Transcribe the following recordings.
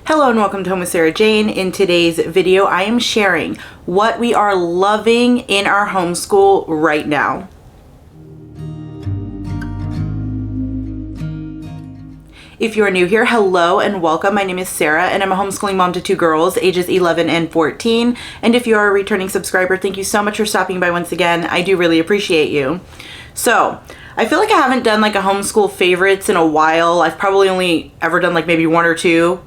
Hello and welcome to Home with Sarah Jane. In today's video, I am sharing what we are loving in our homeschool right now. If you are new here, hello and welcome. My name is Sarah and I'm a homeschooling mom to two girls, ages 11 and 14. And if you are a returning subscriber, thank you so much for stopping by once again. I do really appreciate you. So, I feel like I haven't done like a homeschool favorites in a while. I've probably only ever done like maybe one or two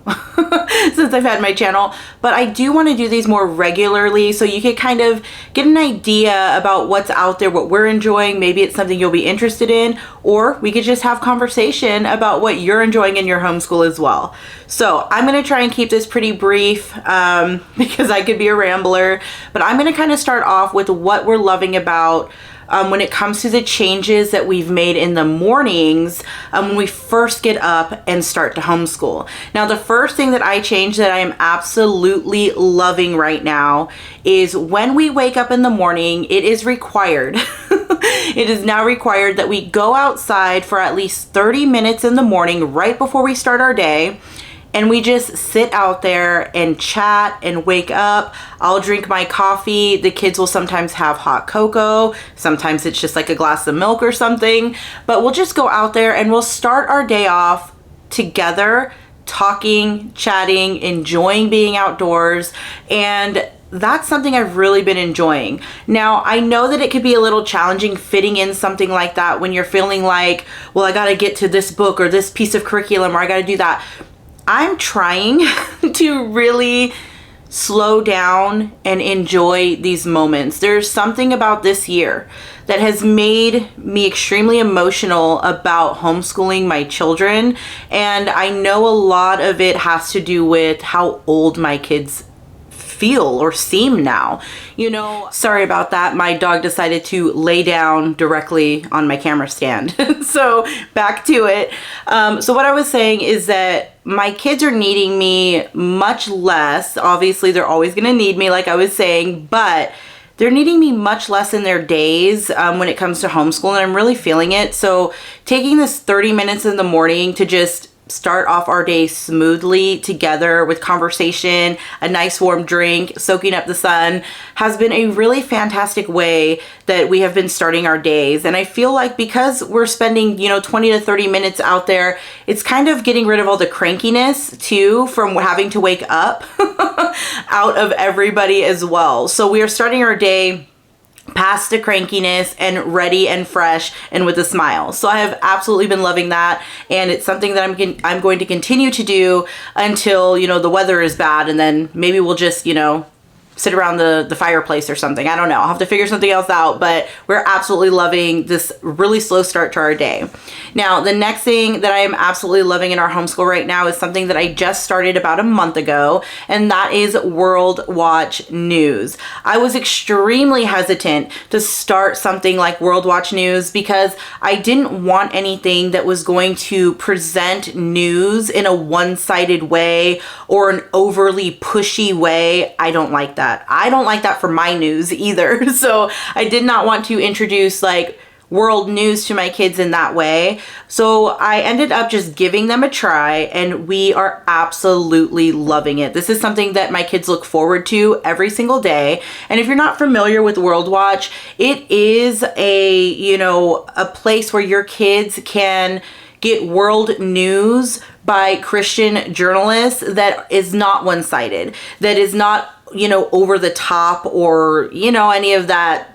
since I've had my channel, but I do want to do these more regularly so you can kind of get an idea about what's out there, what we're enjoying. Maybe it's something you'll be interested in, or we could just have conversation about what you're enjoying in your homeschool as well. So I'm going to try and keep this pretty brief because I could be a rambler, but I'm going to kind of start off with what we're loving about when it comes to the changes that we've made in the mornings when we first get up and start to homeschool. Now, the first thing that I changed that I am absolutely loving right now is when we wake up in the morning, it is required. It is now required that we go outside for at least 30 minutes in the morning right before we start our day. And we just sit out there and chat and wake up. I'll drink my coffee. The kids will sometimes have hot cocoa. Sometimes it's just like a glass of milk or something. But we'll just go out there and we'll start our day off together, talking, chatting, enjoying being outdoors. And that's something I've really been enjoying. Now, I know that it could be a little challenging fitting in something like that when you're feeling like, well, I got to get to this book or this piece of curriculum or I got to do that. I'm trying to really slow down and enjoy these moments. There's something about this year that has made me extremely emotional about homeschooling my children. And I know a lot of it has to do with how old my kids feel or seem now. You know, sorry about that. My dog decided to lay down directly on my camera stand. So back to it. So what I was saying is that my kids are needing me much less. Obviously, they're always going to need me, like I was saying, but they're needing me much less in their days when it comes to homeschool, and I'm really feeling it. So taking this 30 minutes in the morning to just start off our day smoothly together with conversation, a nice warm drink, soaking up the sun, has been a really fantastic way that we have been starting our days. And I feel like because we're spending, 20 to 30 minutes out there, it's kind of getting rid of all the crankiness too from having to wake up out of everybody as well. So we are starting our day past the crankiness and ready and fresh and with a smile. So I have absolutely been loving that, and it's something that I'm going to continue to do until the weather is bad, and then maybe we'll just sit around the fireplace or something. I don't know. I'll have to figure something else out, but we're absolutely loving this really slow start to our day. Now, the next thing that I am absolutely loving in our homeschool right now is something that I just started about a month ago, and that is World Watch News. I was extremely hesitant to start something like World Watch News because I didn't want anything that was going to present news in a one-sided way or an overly pushy way. I don't like that. I don't like that for my news either. So I did not want to introduce like world news to my kids in that way. So I ended up just giving them a try, and we are absolutely loving it. This is something that my kids look forward to every single day. And if you're not familiar with World Watch, it is a place where your kids can get world news by Christian journalists that is not one-sided, that is not over the top or, any of that,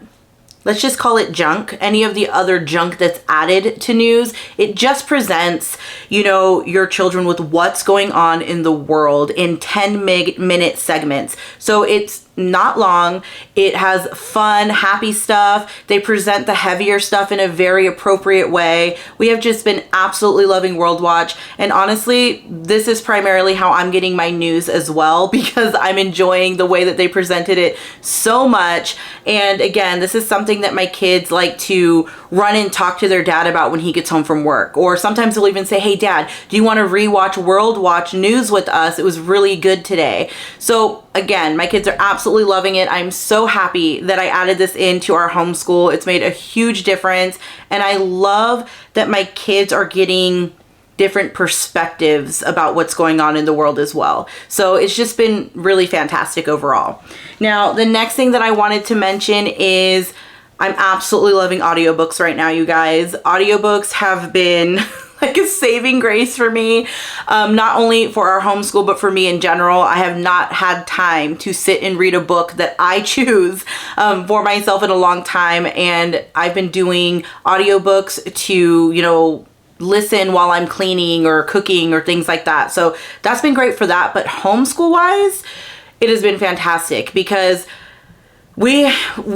let's just call it junk, any of the other junk that's added to news. It just presents, your children with what's going on in the world in 10-minute segments. So it's not long. It has fun, happy stuff. They present the heavier stuff in a very appropriate way. We have just been absolutely loving World Watch. And honestly, this is primarily how I'm getting my news as well, because I'm enjoying the way that they presented it so much. And again, this is something that my kids like to run and talk to their dad about when he gets home from work. Or sometimes they'll even say, hey dad, do you want to rewatch World Watch News with us? It was really good today. So again, my kids are absolutely loving it. I'm so happy that I added this into our homeschool. It's made a huge difference. And I love that my kids are getting different perspectives about what's going on in the world as well. So it's just been really fantastic overall. Now, the next thing that I wanted to mention is I'm absolutely loving audiobooks right now, you guys. Audiobooks have been like a saving grace for me, not only for our homeschool, but for me in general. I have not had time to sit and read a book that I choose for myself in a long time. And I've been doing audiobooks to, you know, listen while I'm cleaning or cooking or things like that. So that's been great for that. But homeschool wise, it has been fantastic because we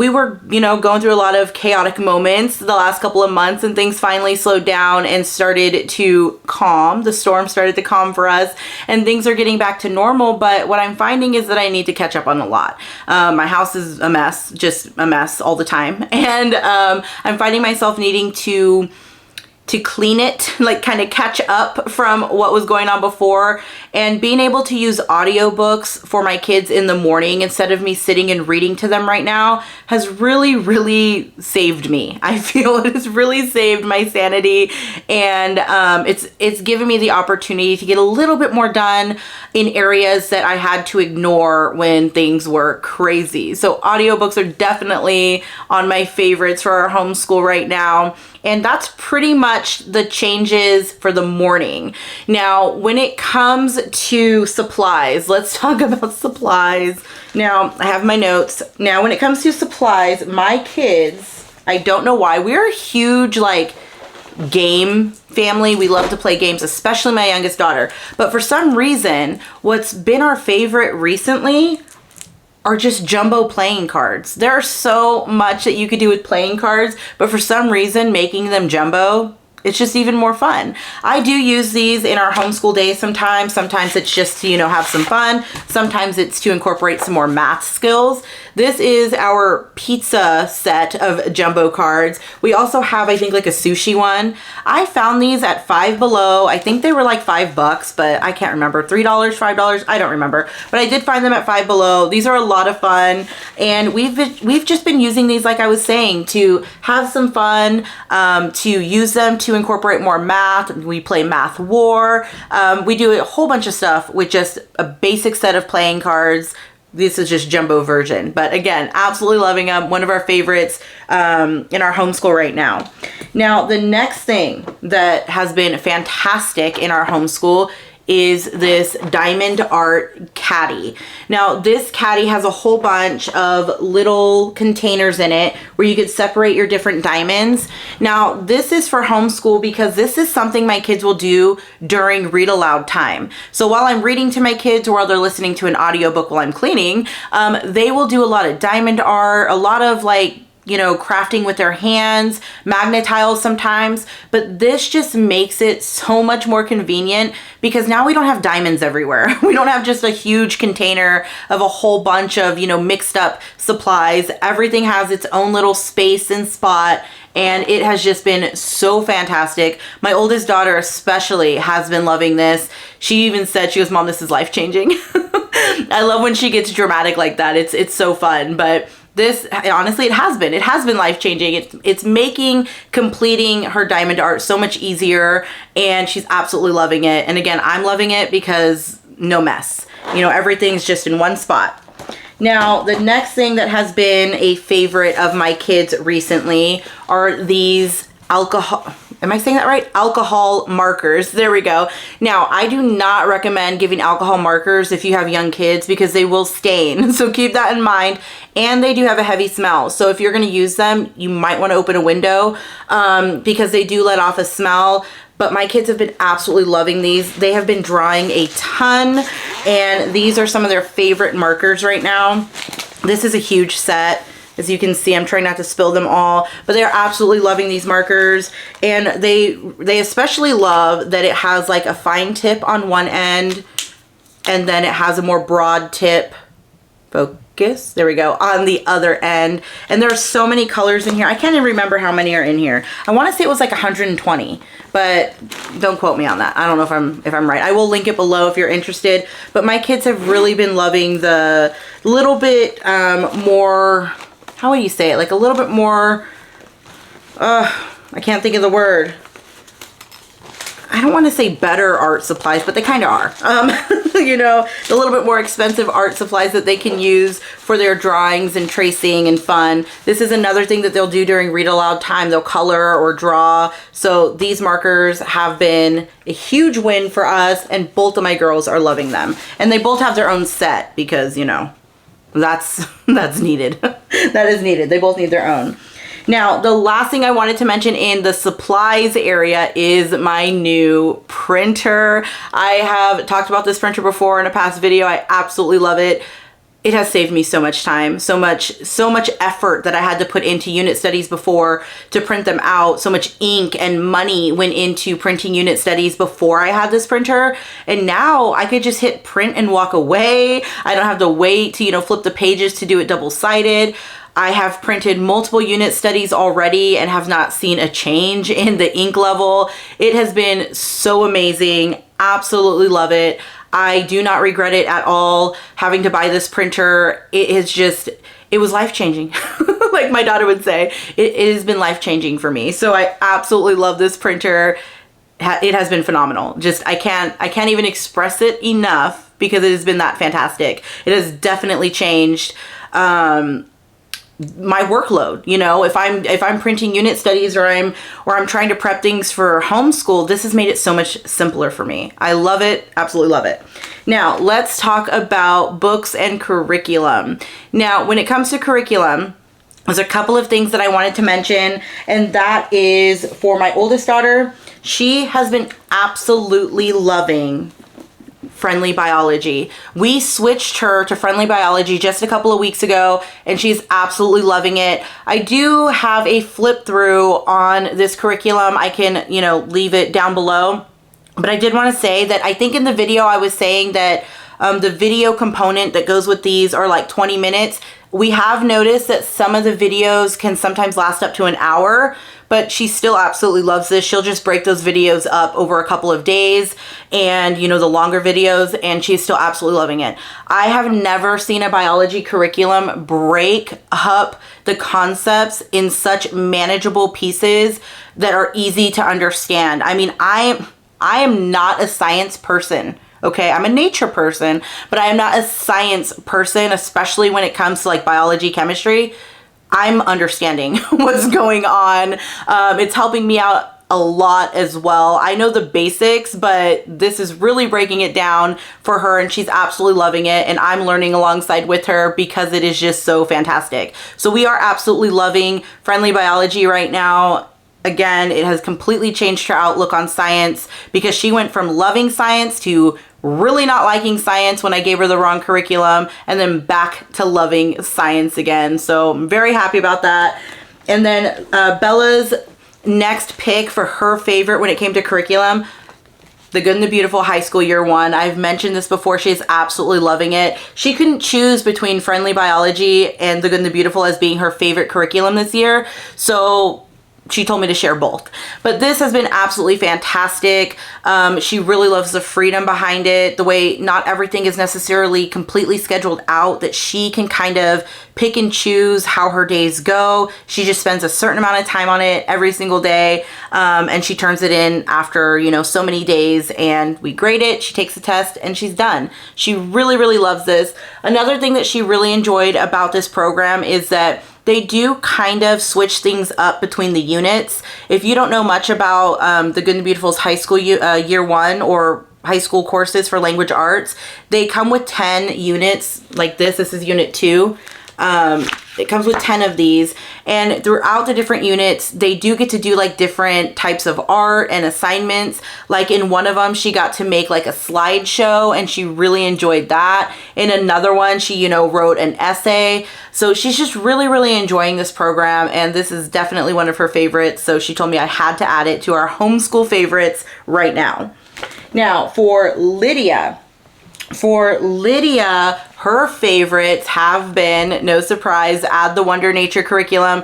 were, you know, going through a lot of chaotic moments the last couple of months, and things finally slowed down and started to calm. The storm started to calm for us and things are getting back to normal. But what I'm finding is that I need to catch up on a lot. My house is a mess, just a mess all the time. And I'm finding myself needing to clean it, like kind of catch up from what was going on before. And being able to use audiobooks for my kids in the morning instead of me sitting and reading to them right now has really, really saved me. I feel it has really saved my sanity, and it's given me the opportunity to get a little bit more done in areas that I had to ignore when things were crazy. So audiobooks are definitely on my favorites for our homeschool right now. And that's pretty much the changes for the morning. Now, when it comes to supplies, let's talk about supplies. Now, I have my notes. Now, when it comes to supplies, my kids, I don't know why, we're a huge like game family. We love to play games, especially my youngest daughter. But for some reason, what's been our favorite recently are just jumbo playing cards. There's so much that you could do with playing cards, but for some reason, making them jumbo, it's just even more fun. I do use these in our homeschool days sometimes. Sometimes it's just to, you know, have some fun. Sometimes it's to incorporate some more math skills. This is our pizza set of jumbo cards. We also have, I think, like a sushi one. I found these at Five Below. I think they were like $5, but I can't remember. $3, $5, I don't remember. But I did find them at Five Below. These are a lot of fun. And we've just been using these, like I was saying, to have some fun, to use them to incorporate more math. We play Math War. We do a whole bunch of stuff with just a basic set of playing cards. This is just jumbo version, but again, absolutely loving them. One of our favorites in our homeschool right now. Now, the next thing that has been fantastic in our homeschool is this diamond art caddy. Now, this caddy has a whole bunch of little containers in it where you could separate your different diamonds. Now, this is for homeschool because this is something my kids will do during read aloud time. So while I'm reading to my kids or while they're listening to an audiobook while I'm cleaning, they will do a lot of diamond art, a lot of like, you know, crafting with their hands, magnet tiles sometimes, but this just makes it so much more convenient because now we don't have diamonds everywhere. We don't have just a huge container of a whole bunch of, you know, mixed up supplies. Everything has its own little space and spot, and it has just been so fantastic. My oldest daughter especially has been loving this. She even said, she goes, "Mom, this is life-changing." I love when she gets dramatic like that. It's so fun, but this, honestly, it has been life-changing. It's making completing her diamond art so much easier, and she's absolutely loving it. And again, I'm loving it because no mess. You know, everything's just in one spot. Now, the next thing that has been a favorite of my kids recently are these alcohol, am I saying that right? Alcohol markers. There we go. Now, I do not recommend giving alcohol markers if you have young kids because they will stain. So keep that in mind. And they do have a heavy smell. So if you're going to use them, you might want to open a window because they do let off a smell. But my kids have been absolutely loving these. They have been drawing a ton, and these are some of their favorite markers right now. This is a huge set. As you can see, I'm trying not to spill them all, but they're absolutely loving these markers. And they especially love that it has like a fine tip on one end, and then it has a more broad tip, focus, there we go, on the other end. And there are so many colors in here. I can't even remember how many are in here. I want to say it was like 120, but don't quote me on that. I don't know if I'm right. I will link it below if you're interested. But my kids have really been loving the little bit more, how would you say it? Like a little bit more, I can't think of the word. I don't want to say better art supplies, but they kind of are. You know, a little bit more expensive art supplies that they can use for their drawings and tracing and fun. This is another thing that they'll do during read aloud time. They'll color or draw. So these markers have been a huge win for us, and both of my girls are loving them. And they both have their own set because, you know, that's needed. That is needed. They both need their own. Now, the last thing I wanted to mention in the supplies area is my new printer. I have talked about this printer before in a past video. I absolutely love it. It has saved me so much time, so much effort that I had to put into unit studies before to print them out. So much ink and money went into printing unit studies before I had this printer. And now I could just hit print and walk away. I don't have to wait to, you know, flip the pages to do it double-sided. I have printed multiple unit studies already and have not seen a change in the ink level. It has been so amazing. Absolutely love it. I do not regret it at all having to buy this printer. It was life-changing. Like my daughter would say, it has been life-changing for me. So I absolutely love this printer. It has been phenomenal. Just, I can't even express it enough because it has been that fantastic. It has definitely changed my workload. You know, if I'm printing unit studies or I'm trying to prep things for homeschool, this has made it so much simpler for me. I love it, absolutely love it. Now, let's talk about books and curriculum. Now, when it comes to curriculum, there's a couple of things that I wanted to mention, and that is for my oldest daughter. She has been absolutely loving Friendly Biology. We switched her to Friendly Biology just a couple of weeks ago, and she's absolutely loving it. I do have a flip through on this curriculum. I can, you know, leave it down below. But I did want to say that I think in the video I was saying that the video component that goes with these are like 20 minutes. We have noticed that some of the videos can sometimes last up to an hour, but she still absolutely loves this. She'll just break those videos up over a couple of days and, you know, the longer videos, and she's still absolutely loving it. I have never seen a biology curriculum break up the concepts in such manageable pieces that are easy to understand. I mean, I am not a science person. Okay, I'm a nature person, but I am not a science person, especially when it comes to like biology, chemistry. I'm understanding what's going on. It's helping me out a lot as well. I know the basics, but this is really breaking it down for her, and she's absolutely loving it, and I'm learning alongside with her because it is just so fantastic. So we are absolutely loving Friendly Biology right now. Again, it has completely changed her outlook on science because she went from loving science to really not liking science when I gave her the wrong curriculum, and then back to loving science again. So I'm very happy about that. And then Bella's next pick for her favorite when it came to curriculum, The Good and the Beautiful High School Year 1. I've mentioned this before. She's absolutely loving it. She couldn't choose between Friendly Biology and The Good and the Beautiful as being her favorite curriculum this year. So she told me to share both. But this has been absolutely fantastic. She really loves the freedom behind it, the way not everything is necessarily completely scheduled out, that she can kind of pick and choose how her days go. She just spends a certain amount of time on it every single day, and she turns it in after, you know, so many days, and we grade it, she takes the test, and she's done. She really, really loves this. Another thing that she really enjoyed about this program is that they do kind of switch things up between the units. If you don't know much about The Good and the Beautiful's high school year 1 or high school courses for language arts, they come with 10 units like this. This is unit 2. It comes with 10 of these, and throughout the different units, they do get to do like different types of art and assignments. Like in one of them, she got to make like a slideshow, and she really enjoyed that. In another one, she, you know, wrote an essay. So she's just really, really enjoying this program, and this is definitely one of her favorites. So she told me I had to add it to our homeschool favorites right now. Now for Lydia, her favorites have been, no surprise, Add the Wonder Nature curriculum.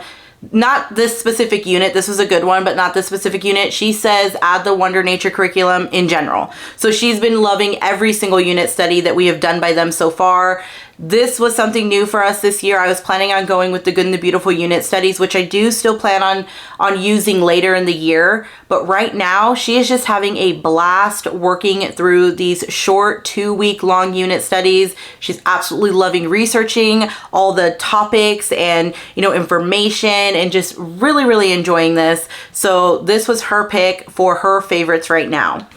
Not this specific unit. This was a good one, but not this specific unit. She says Add the Wonder Nature curriculum in general. So she's been loving every single unit study that we have done by them so far. This was something new for us this year. I was planning on going with the Good and the Beautiful unit studies, which I do still plan on using later in the year. But right now, she is just having a blast working through these short 2-week long unit studies. She's absolutely loving researching all the topics and, information, and just really, really enjoying this. So this was her pick for her favorites right now.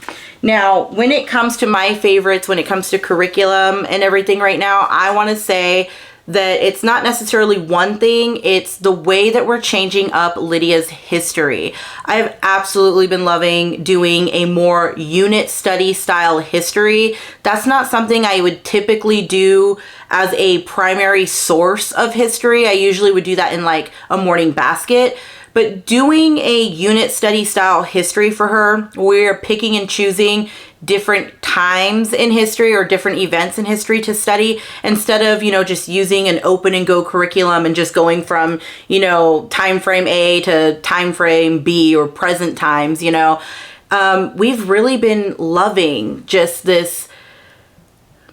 Now, when it comes to my favorites, when it comes to curriculum and everything right now, I want to say that it's not necessarily one thing, it's the way that we're changing up Lydia's history. I've absolutely been loving doing a more unit study style history. That's not something I would typically do as a primary source of history. I usually would do that in like a morning basket. But doing a unit study style history for her, we're picking and choosing different times in history or different events in history to study, instead of, just using an open and go curriculum and just going from, time frame A to time frame B or present times, we've really been loving just this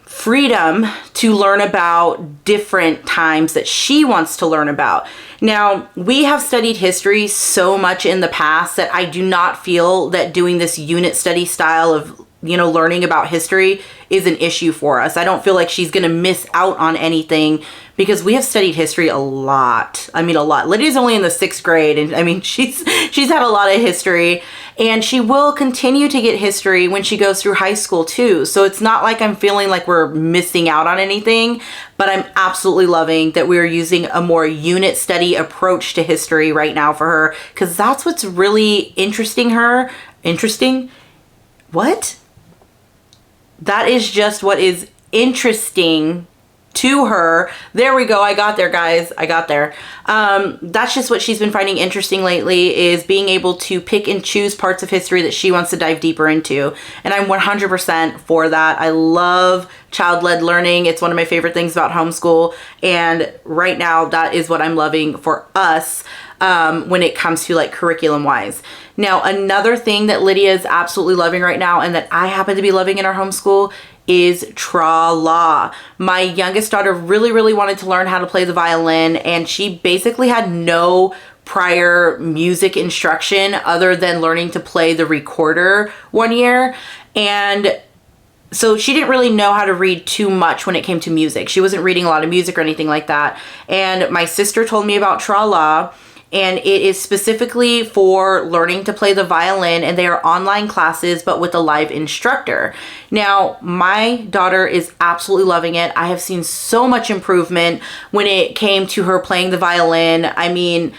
freedom to learn about different times that she wants to learn about. Now, we have studied history so much in the past that I do not feel that doing this unit study style of, learning about history is an issue for us. I don't feel like she's going to miss out on anything because we have studied history a lot. I mean, a lot. Lydia's only in the 6th grade, and she's had a lot of history, and she will continue to get history when she goes through high school too. So it's not like I'm feeling like we're missing out on anything, but I'm absolutely loving that we're using a more unit study approach to history right now for her, because that's what's really interesting her. Interesting? What? That is just what is interesting to her. There we go. I got there, guys. I got there. That's just what she's been finding interesting lately, is being able to pick and choose parts of history that she wants to dive deeper into. And I'm 100% for that. I love child-led learning. It's one of my favorite things about homeschool. And right now, that is what I'm loving for us when it comes to like curriculum wise. Now, another thing that Lydia is absolutely loving right now, and that I happen to be loving in our homeschool, is Trala. My youngest daughter really, really wanted to learn how to play the violin, and she basically had no prior music instruction other than learning to play the recorder one year. And so she didn't really know how to read too much when it came to music. She wasn't reading a lot of music or anything like that. And my sister told me about Trala, and it is specifically for learning to play the violin, and they are online classes but with a live instructor. Now, my daughter is absolutely loving it. I have seen so much improvement when it came to her playing the violin. I mean,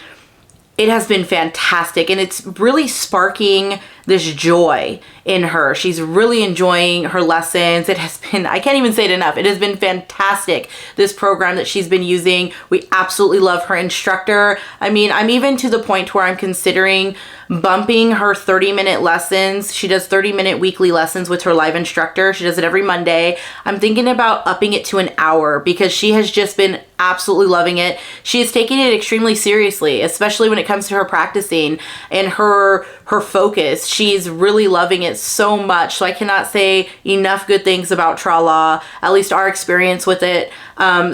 it has been fantastic, and it's really sparking this joy in her. She's really enjoying her lessons. It has been, I can't even say it enough, it has been fantastic, this program that she's been using. We absolutely love her instructor. I mean, I'm even to the point where I'm considering bumping her 30-minute lessons. She does 30-minute weekly lessons with her live instructor. She does it every Monday. I'm thinking about upping it to an hour because she has just been absolutely loving it. She is taking it extremely seriously, especially when it comes to her practicing and her focus. She's really loving it so much. So I cannot say enough good things about Trala, at least our experience with it.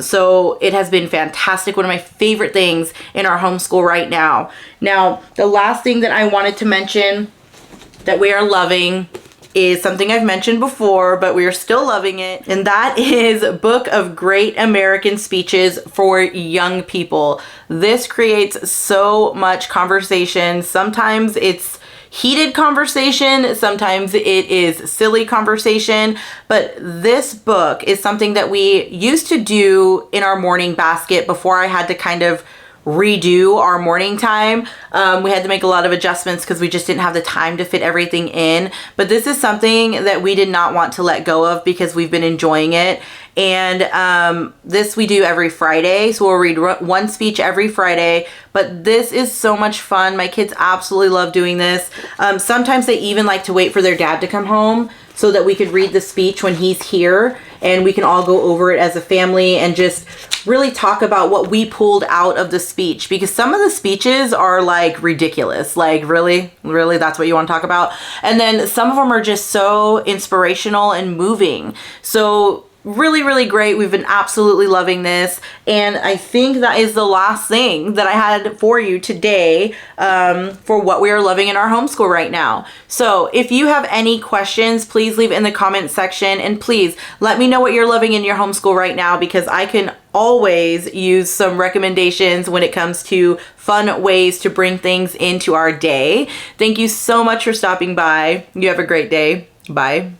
So it has been fantastic. One of my favorite things in our homeschool right now. Now, the last thing that I wanted to mention that we are loving is something I've mentioned before, but we are still loving it. And that is Book of Great American Speeches for Young People. This creates so much conversation. Sometimes it's heated conversation, sometimes it is silly conversation, but this book is something that we used to do in our morning basket before I had to kind of redo our morning time. We had to make a lot of adjustments because we just didn't have the time to fit everything in. But this is something that we did not want to let go of because we've been enjoying it. And this we do every Friday. So we'll read one speech every Friday. But this is so much fun. My kids absolutely love doing this. Sometimes they even like to wait for their dad to come home so that we could read the speech when he's here, and we can all go over it as a family and just really talk about what we pulled out of the speech, because some of the speeches are like ridiculous. Like, really that's what you want to talk about? And then some of them are just so inspirational and moving. So really, really great. We've been absolutely loving this. And I think that is the last thing that I had for you today for what we are loving in our homeschool right now. So if you have any questions, please leave it in the comment section, and please let me know what you're loving in your homeschool right now, because I can always use some recommendations when it comes to fun ways to bring things into our day. Thank you so much for stopping by. You have a great day. Bye.